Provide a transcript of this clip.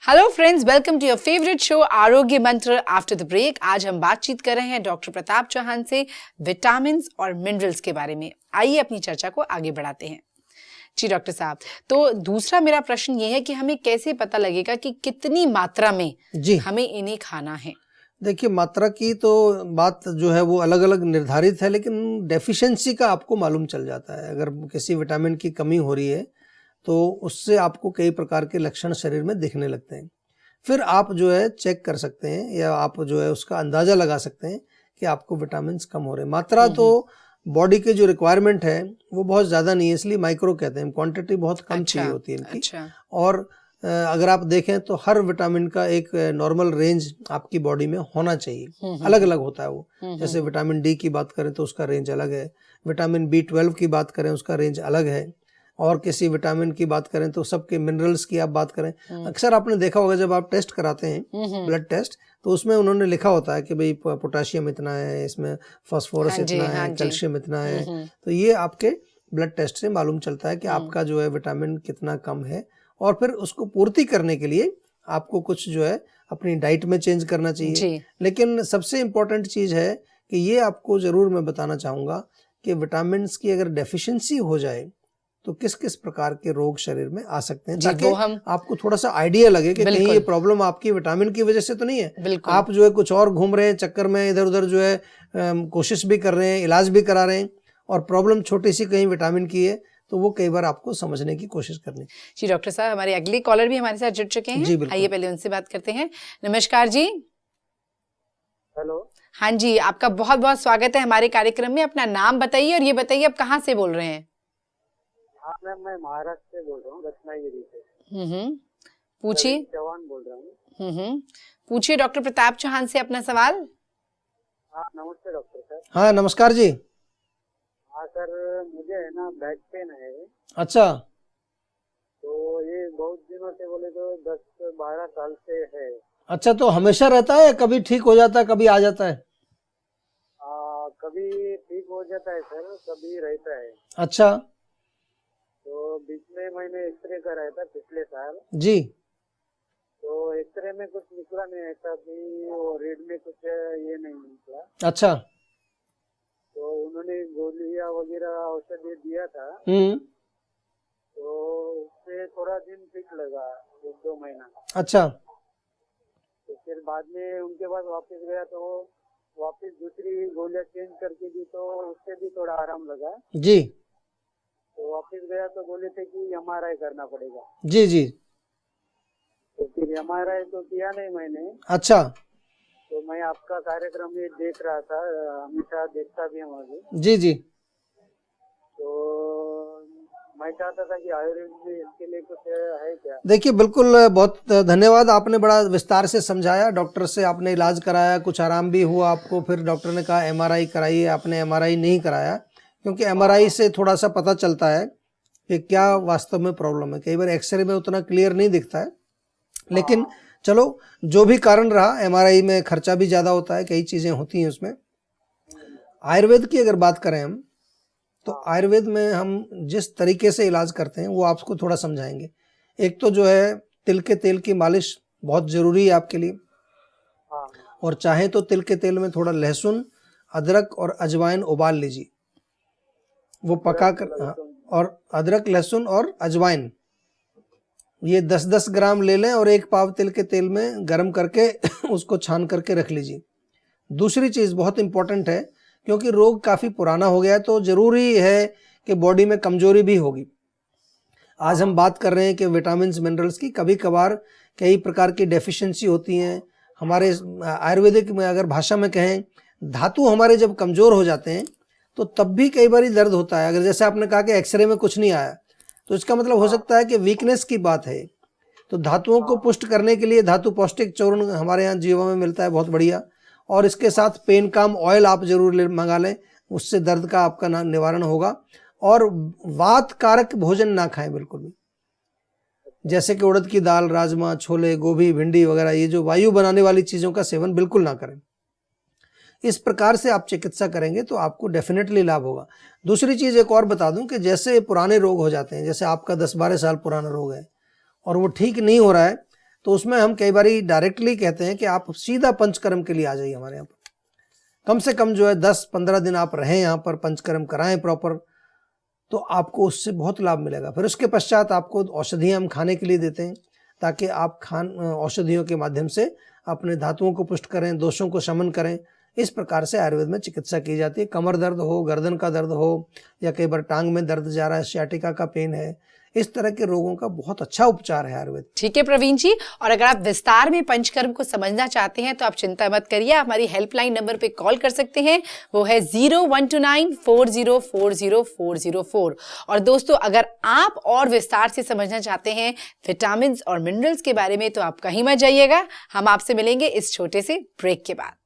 Hello friends, welcome to your favourite show Arogya Mantra after the break. आज हम बातचीत कर रहे हैं डॉक्टर प्रताप चौहान से विटामिन और मिनरल्स के बारे में। आइए अपनी चर्चा को आगे बढ़ाते हैं। जी डॉक्टर साहब, तो दूसरा मेरा प्रश्न ये है कि हमें कैसे पता लगेगा कि कितनी मात्रा में जी हमें इन्हें खाना है। देखिए, मात्रा की तो बात जो है वो अलग अलग निर्धारित है, लेकिन डेफिशिएंसी का आपको मालूम चल जाता है। अगर किसी विटामिन की कमी हो रही है तो उससे आपको कई प्रकार के लक्षण शरीर में दिखने लगते हैं। फिर आप जो है चेक कर सकते हैं या आप जो है उसका अंदाज़ा लगा सकते हैं कि आपको विटामिन कम हो रहे हैं। मात्रा तो बॉडी के जो रिक्वायरमेंट है वो बहुत ज़्यादा नहीं है, इसलिए माइक्रो कहते हैं। क्वांटिटी बहुत कम चाहिए होती है इनकी। और अगर आप देखें तो हर विटामिन का एक नॉर्मल रेंज आपकी बॉडी में होना चाहिए। अलग अलग होता है वो। जैसे विटामिन डी की बात करें तो उसका रेंज अलग है, विटामिन B12 की बात करें उसका रेंज अलग है, और किसी विटामिन की बात करें तो सबके मिनरल्स की आप बात करें। अक्सर आपने देखा होगा जब आप टेस्ट कराते हैं ब्लड टेस्ट, तो उसमें उन्होंने लिखा होता है कि भाई पोटाशियम इतना है, इसमें फास्फोरस इतना है, कैल्शियम इतना है। तो ये आपके ब्लड टेस्ट से मालूम चलता है कि आपका जो है विटामिन कितना कम है, और फिर उसको पूर्ति करने के लिए आपको कुछ जो है अपनी डाइट में चेंज करना चाहिए। लेकिन सबसे इम्पोर्टेंट चीज़ है कि ये आपको ज़रूर मैं बताना चाहूँगा कि विटामिन की अगर डेफिशिएंसी हो जाए तो किस किस प्रकार के रोग शरीर में आ सकते हैं, ताकि आपको थोड़ा सा आइडिया लगे कि कहीं ये प्रॉब्लम आपकी विटामिन की वजह से तो नहीं है। आप जो है कुछ और घूम रहे हैं चक्कर में, इधर उधर जो है कोशिश भी कर रहे हैं, इलाज भी करा रहे हैं, और प्रॉब्लम छोटी सी कहीं विटामिन की है, तो वो कई बार आपको समझने की कोशिश करनी। जी डॉक्टर साहब, हमारे अगले कॉलर भी हमारे साथ जुड़ चुके हैं। जी आइए पहले उनसे बात करते हैं। नमस्कार जी। हेलो। हाँ जी, आपका बहुत बहुत स्वागत है हमारे कार्यक्रम में। अपना नाम बताइए और ये बताइए आप कहाँ से बोल रहे हैं। हाँ मैम, मैं महाराष्ट्र से बोल रहा हूँ, रत्नागिरी से। पूछिए। चौहान बोल रहा हूँ। पूछिए डॉक्टर प्रताप चौहान से अपना सवाल। हाँ नमस्ते डॉक्टर सर। हाँ नमस्कार जी। हाँ सर, मुझे है ना बैक पेन है। अच्छा। तो ये बहुत दिनों से, बोले तो 10-12 साल से है। अच्छा, तो हमेशा रहता है, कभी ठीक हो जाता है, कभी आ जाता है? कभी ठीक हो जाता है सर, कभी रहता है। अच्छा। तो बीच में मैंने एक्सरे कराया था पिछले साल जी। तो एक्सरे में कुछ निकला नहीं, ऐसा कि वो रीड में कुछ ये नहीं निकला। अच्छा। तो उन्होंने गोलियां वगैरह औषधि दिया था। तो उससे थोड़ा दिन ठीक लगा, 1-2 महीना। अच्छा। तो फिर बाद में उनके पास वापस गया तो वापस दूसरी गोलियां चेंज करके दी, तो उससे भी थोड़ा आराम लगा जी। तो वापस गया तो बोले थे कि MRI करना पड़ेगा। जी जी। तो फिर MRI तो किया नहीं मैंने। अच्छा। तो मैं आपका कार्यक्रम ये देख रहा था, हमेशा देखता भी हूँ अभी। जी जी। तो मैं चाहता था कि आयुर्वेद में इसके लिए कुछ है क्या? देखिए, बिल्कुल, बहुत धन्यवाद, आपने बड़ा विस्तार से समझाया। डॉक्टर से आपने इलाज कराया, कुछ आराम भी हुआ आपको, फिर डॉक्टर ने कहा MRI कराइए, आपने MRI नहीं कराया, क्योंकि MRI से थोड़ा सा पता चलता है कि क्या वास्तव में प्रॉब्लम है। कई बार एक्सरे में उतना क्लियर नहीं दिखता है, लेकिन चलो जो भी कारण रहा, MRI में खर्चा भी ज़्यादा होता है, कई चीज़ें होती हैं उसमें। आयुर्वेद की अगर बात करें हम, तो आयुर्वेद में हम जिस तरीके से इलाज करते हैं वो आपको थोड़ा समझाएंगे। एक तो जो है तिल के तेल की मालिश बहुत ज़रूरी है आपके लिए, और चाहे तो तिल के तेल में थोड़ा लहसुन, अदरक और अजवाइन उबाल लीजिए, वो पका कर, और अदरक, लहसुन और अजवाइन ये 10-10 ग्राम ले लें और 1 पाव तिल के तेल में गर्म करके उसको छान करके रख लीजिए। दूसरी चीज़ बहुत इम्पॉर्टेंट है, क्योंकि रोग काफ़ी पुराना हो गया है तो ज़रूरी है कि बॉडी में कमजोरी भी होगी। आज हम बात कर रहे हैं कि विटामिन मिनरल्स की कभी कभार कई प्रकार की डेफिशिएंसी होती हैं। हमारे आयुर्वेदिक में अगर भाषा में कहें, धातु हमारे जब कमज़ोर हो जाते हैं तो तब भी कई बार दर्द होता है। अगर जैसे आपने कहा कि एक्सरे में कुछ नहीं आया, तो इसका मतलब हो सकता है कि वीकनेस की बात है। तो धातुओं को पुष्ट करने के लिए धातु पौष्टिक चूर्ण हमारे यहाँ जीवा में मिलता है, बहुत बढ़िया, और इसके साथ पेन काम ऑयल आप जरूर मंगा लें, उससे दर्द का आपका निवारण होगा। और वात कारक भोजन ना खाएं बिल्कुल भी, जैसे कि उड़द की दाल, राजमा, छोले, गोभी, भिंडी वगैरह, ये जो वायु बनाने वाली चीज़ों का सेवन बिल्कुल ना करें। इस प्रकार से आप चिकित्सा करेंगे तो आपको डेफिनेटली लाभ होगा। दूसरी चीज़ एक और बता दूं कि जैसे पुराने रोग हो जाते हैं, जैसे आपका 10-12 साल पुराना रोग है और वो ठीक नहीं हो रहा है, तो उसमें हम कई बार डायरेक्टली कहते हैं कि आप सीधा पंचकर्म के लिए आ जाइए हमारे यहाँ पर। कम से कम जो है 10-15 दिन आप रहें यहाँ पर, पंचकर्म कराएं प्रॉपर, तो आपको उससे बहुत लाभ मिलेगा। फिर उसके पश्चात आपको औषधियाँ हम खाने के लिए देते हैं, ताकि आप औषधियों के माध्यम से अपने धातुओं को पुष्ट करें, दोषों को शमन करें। इस प्रकार से आयुर्वेद में चिकित्सा की जाती है। कमर दर्द हो, गर्दन का दर्द हो, या कई बार टांग में दर्द जा रहा है, सियाटिका का पेन है, इस तरह के रोगों का बहुत अच्छा उपचार है आयुर्वेद। ठीक है प्रवीण जी, और अगर आप विस्तार में पंचकर्म को समझना चाहते हैं तो आप चिंता मत करिए, आप हमारी हेल्पलाइन नंबर पे कॉल कर सकते हैं, वो है 0129404004। और दोस्तों, अगर आप और विस्तार से समझना चाहते हैं विटामिन और मिनरल्स के बारे में तो आप कहीं मत जाइएगा, हम आपसे मिलेंगे इस छोटे से ब्रेक के बाद।